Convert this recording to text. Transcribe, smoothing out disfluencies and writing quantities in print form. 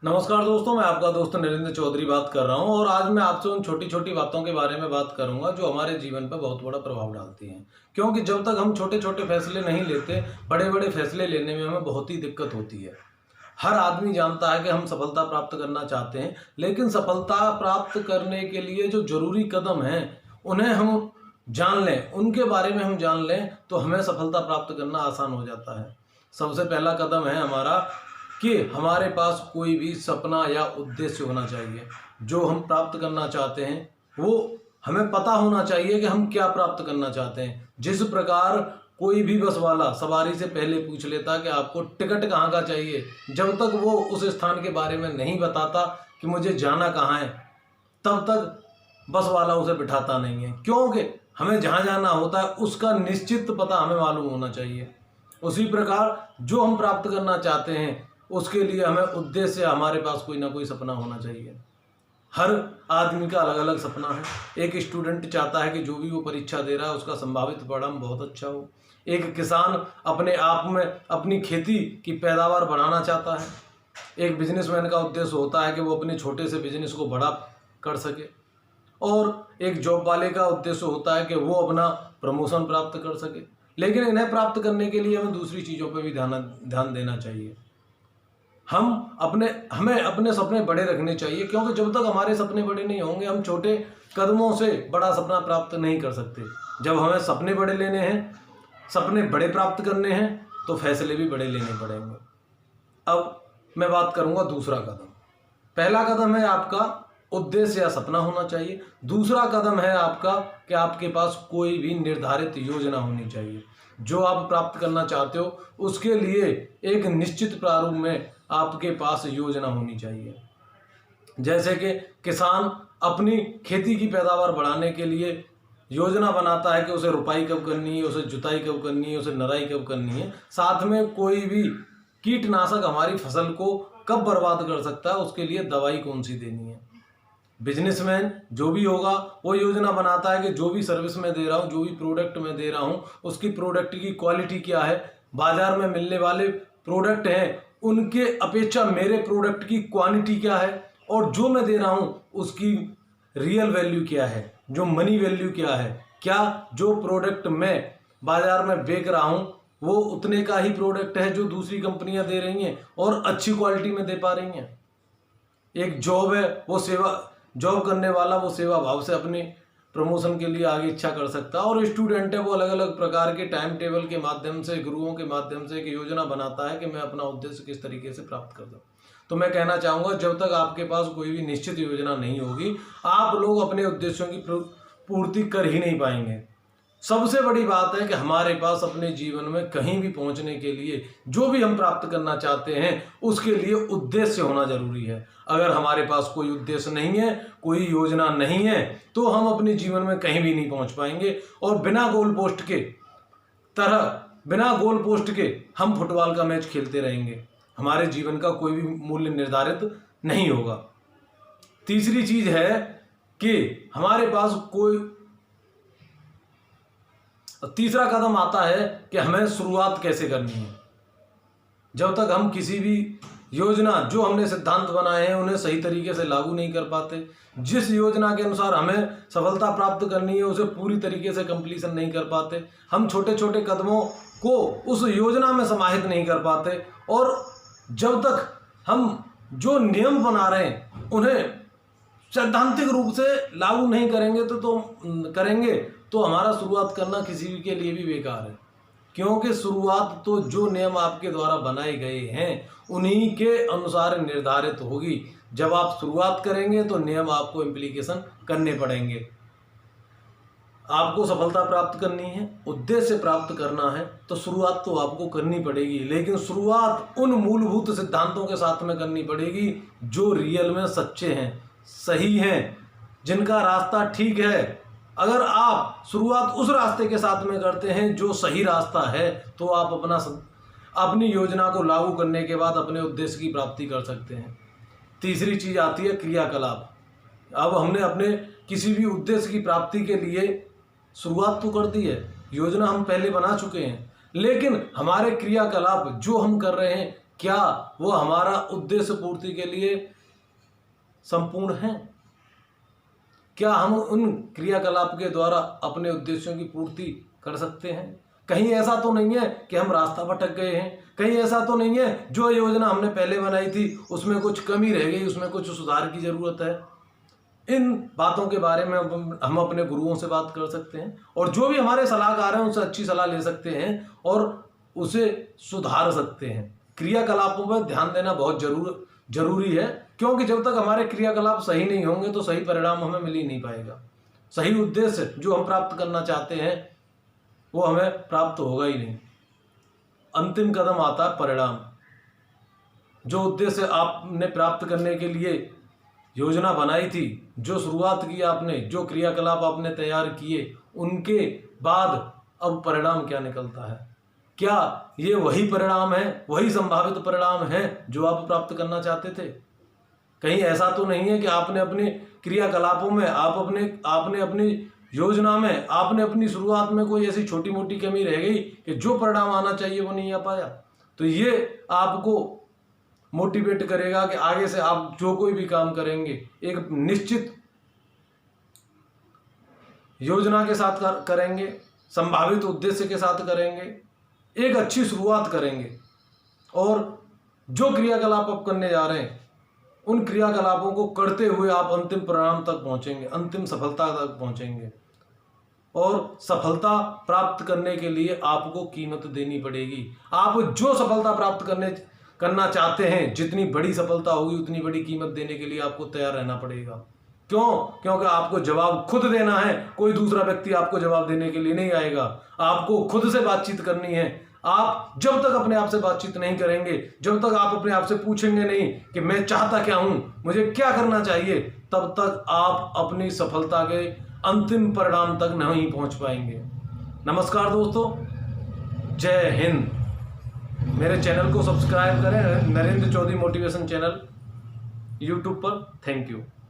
नमस्कार दोस्तों, मैं आपका दोस्त नरेंद्र चौधरी बात कर रहा हूं और आज मैं आपसे उन छोटी छोटी बातों के बारे में बात करूंगा जो हमारे जीवन पर बहुत बड़ा प्रभाव डालती हैं। क्योंकि जब तक हम छोटे छोटे फैसले नहीं लेते, बड़े बड़े फैसले लेने में हमें बहुत ही दिक्कत होती है। हर आदमी जानता है कि हम सफलता प्राप्त करना चाहते हैं, लेकिन सफलता प्राप्त करने के लिए जो जरूरी कदम हैं उन्हें हम जान लें, उनके बारे में हम जान लें तो हमें सफलता प्राप्त करना आसान हो जाता है। सबसे पहला कदम है हमारा कि हमारे पास कोई भी सपना या उद्देश्य होना चाहिए। जो हम प्राप्त करना चाहते हैं वो हमें पता होना चाहिए कि हम क्या प्राप्त करना चाहते हैं। जिस प्रकार कोई भी बस वाला सवारी से पहले पूछ लेता कि आपको टिकट कहाँ का चाहिए, जब तक वो उस स्थान के बारे में नहीं बताता कि मुझे जाना कहाँ है, तब तक बस वाला उसे बिठाता नहीं है। क्योंकि हमें जहाँ जाना होता है उसका निश्चित पता हमें मालूम होना चाहिए। उसी प्रकार जो हम प्राप्त करना चाहते हैं उसके लिए हमें उद्देश्य, हमारे पास कोई ना कोई सपना होना चाहिए। हर आदमी का अलग अलग सपना है। एक स्टूडेंट चाहता है कि जो भी वो परीक्षा दे रहा है उसका संभावित परिणाम बहुत अच्छा हो। एक किसान अपने आप में अपनी खेती की पैदावार बढ़ाना चाहता है। एक बिजनेसमैन का उद्देश्य होता है कि वो अपने छोटे से बिजनेस को बड़ा कर सके। और एक जॉब वाले का उद्देश्य होता है कि वो अपना प्रमोशन प्राप्त कर सके। लेकिन इन्हें प्राप्त करने के लिए हमें दूसरी चीज़ों पर भी ध्यान देना चाहिए। हमें अपने सपने बड़े रखने चाहिए, क्योंकि जब तक हमारे सपने बड़े नहीं होंगे हम छोटे कदमों से बड़ा सपना प्राप्त नहीं कर सकते। जब हमें सपने बड़े लेने हैं, सपने बड़े प्राप्त करने हैं, तो फैसले भी बड़े लेने पड़ेंगे। अब मैं बात करूंगा दूसरा कदम। पहला कदम है आपका उद्देश्य या सपना होना चाहिए। दूसरा कदम है आपका कि आपके पास कोई भी निर्धारित योजना होनी चाहिए। जो आप प्राप्त करना चाहते हो उसके लिए एक निश्चित प्रारूप में आपके पास योजना होनी चाहिए। जैसे कि किसान अपनी खेती की पैदावार बढ़ाने के लिए योजना बनाता है कि उसे रुपाई कब करनी है, उसे जुताई कब करनी है, उसे नराई कब करनी है। साथ में कोई भी कीटनाशक हमारी फसल को कब बर्बाद कर सकता है, उसके लिए दवाई कौन सी देनी है। बिजनेसमैन जो भी होगा वो योजना बनाता है कि जो भी सर्विस मैं दे रहा हूँ, जो भी प्रोडक्ट मैं दे रहा हूँ, उसकी प्रोडक्ट की क्वालिटी क्या है, बाजार में मिलने वाले प्रोडक्ट हैं उनके अपेक्षा मेरे प्रोडक्ट की क्वांटिटी क्या है, और जो मैं दे रहा हूँ उसकी रियल वैल्यू क्या है, जो मनी वैल्यू क्या है। क्या जो प्रोडक्ट मैं बाजार में बेच रहा हूँ वो उतने का ही प्रोडक्ट है जो दूसरी कंपनियां दे रही हैं और अच्छी क्वालिटी में दे पा रही हैं। एक जॉब है, वो सेवा जॉब करने वाला वो सेवा भाव से अपने प्रमोशन के लिए आगे इच्छा कर सकता है, और स्टूडेंट है वो अलग अलग प्रकार के टाइम टेबल के माध्यम से, गुरुओं के माध्यम से एक योजना बनाता है कि मैं अपना उद्देश्य किस तरीके से प्राप्त कर दूं। तो मैं कहना चाहूँगा जब तक आपके पास कोई भी निश्चित योजना नहीं होगी आप लोग अपने उद्देश्यों की पूर्ति कर ही नहीं पाएंगे। सबसे बड़ी बात है कि हमारे पास अपने जीवन में कहीं भी पहुंचने के लिए जो भी हम प्राप्त करना चाहते हैं उसके लिए उद्देश्य होना जरूरी है। अगर हमारे पास कोई उद्देश्य नहीं है, कोई योजना नहीं है, तो हम अपने जीवन में कहीं भी नहीं पहुंच पाएंगे। और बिना गोल पोस्ट के हम फुटबॉल का मैच खेलते रहेंगे, हमारे जीवन का कोई भी मूल्य निर्धारित नहीं होगा। तीसरी चीज है कि हमारे पास तीसरा कदम आता है कि हमें शुरुआत कैसे करनी है। जब तक हम किसी भी योजना, जो हमने सिद्धांत बनाए हैं, उन्हें सही तरीके से लागू नहीं कर पाते, जिस योजना के अनुसार हमें सफलता प्राप्त करनी है उसे पूरी तरीके से कंप्लीशन नहीं कर पाते, हम छोटे छोटे कदमों को उस योजना में समाहित नहीं कर पाते, और जब तक हम जो नियम बना रहे हैं उन्हें सैद्धांतिक रूप से लागू नहीं करेंगे तो हमारा शुरुआत करना किसी के लिए भी बेकार है। क्योंकि शुरुआत तो जो नियम आपके द्वारा बनाए गए हैं उन्हीं के अनुसार निर्धारित होगी। जब आप शुरुआत करेंगे तो नियम आपको इम्प्लीकेशन करने पड़ेंगे। आपको सफलता प्राप्त करनी है, उद्देश्य प्राप्त करना है, तो शुरुआत तो आपको करनी पड़ेगी, लेकिन शुरुआत उन मूलभूत सिद्धांतों के साथ में करनी पड़ेगी जो रियल में सच्चे हैं, सही हैं, जिनका रास्ता ठीक है। अगर आप शुरुआत उस रास्ते के साथ में करते हैं जो सही रास्ता है, तो आप अपनी योजना को लागू करने के बाद अपने उद्देश्य की प्राप्ति कर सकते हैं। तीसरी चीज आती है क्रियाकलाप। अब हमने अपने किसी भी उद्देश्य की प्राप्ति के लिए शुरुआत तो कर दी है, योजना हम पहले बना चुके हैं, लेकिन हमारे क्रियाकलाप जो हम कर रहे हैं क्या वो हमारा उद्देश्य पूर्ति के लिए संपूर्ण हैं? क्या हम उन क्रियाकलाप के द्वारा अपने उद्देश्यों की पूर्ति कर सकते हैं? कहीं ऐसा तो नहीं है कि हम रास्ता भटक गए हैं? कहीं ऐसा तो नहीं है जो योजना हमने पहले बनाई थी उसमें कुछ कमी रह गई, उसमें कुछ सुधार की जरूरत है? इन बातों के बारे में हम अपने गुरुओं से बात कर सकते हैं और जो भी हमारे सलाहकार हैं उनसे अच्छी सलाह ले सकते हैं और उसे सुधार सकते हैं। क्रियाकलापों पर ध्यान देना बहुत जरूरी है, क्योंकि जब तक हमारे क्रियाकलाप सही नहीं होंगे तो सही परिणाम हमें मिल ही नहीं पाएगा। सही उद्देश्य जो हम प्राप्त करना चाहते हैं वो हमें प्राप्त होगा ही नहीं। अंतिम कदम आता है परिणाम। जो उद्देश्य आपने प्राप्त करने के लिए योजना बनाई थी, जो शुरुआत की आपने, जो क्रियाकलाप आपने तैयार किए, उनके बाद अब परिणाम क्या निकलता है? क्या ये वही परिणाम है, वही संभावित परिणाम है जो आप प्राप्त करना चाहते थे? कहीं ऐसा तो नहीं है कि आपने अपने क्रियाकलापों में, आपने अपनी योजना में, आपने अपनी शुरुआत में कोई ऐसी छोटी मोटी कमी रह गई कि जो परिणाम आना चाहिए वो नहीं आ पाया? तो ये आपको मोटिवेट करेगा कि आगे से आप जो कोई भी काम करेंगे एक निश्चित योजना के साथ करेंगे, संभावित उद्देश्य के साथ करेंगे, एक अच्छी शुरुआत करेंगे और जो क्रियाकलाप आप करने जा रहे हैं उन क्रियाकलापों को करते हुए आप अंतिम परिणाम तक पहुंचेंगे, अंतिम सफलता तक पहुंचेंगे। और सफलता प्राप्त करने के लिए आपको कीमत देनी पड़ेगी। आप जो सफलता प्राप्त करना चाहते हैं, जितनी बड़ी सफलता होगी उतनी बड़ी कीमत देने के लिए आपको तैयार रहना पड़ेगा। क्यों? क्योंकि आपको जवाब खुद देना है, कोई दूसरा व्यक्ति आपको जवाब देने के लिए नहीं आएगा। आपको खुद से बातचीत करनी है। आप जब तक अपने आप से बातचीत नहीं करेंगे, जब तक आप अपने आप से पूछेंगे नहीं कि मैं चाहता क्या हूं, मुझे क्या करना चाहिए, तब तक आप अपनी सफलता के अंतिम परिणाम तक नहीं पहुंच पाएंगे। नमस्कार दोस्तों, जय हिंद। मेरे चैनल को सब्सक्राइब करें, Narendra Chaudhary motivation channel YouTube पर। Thank you.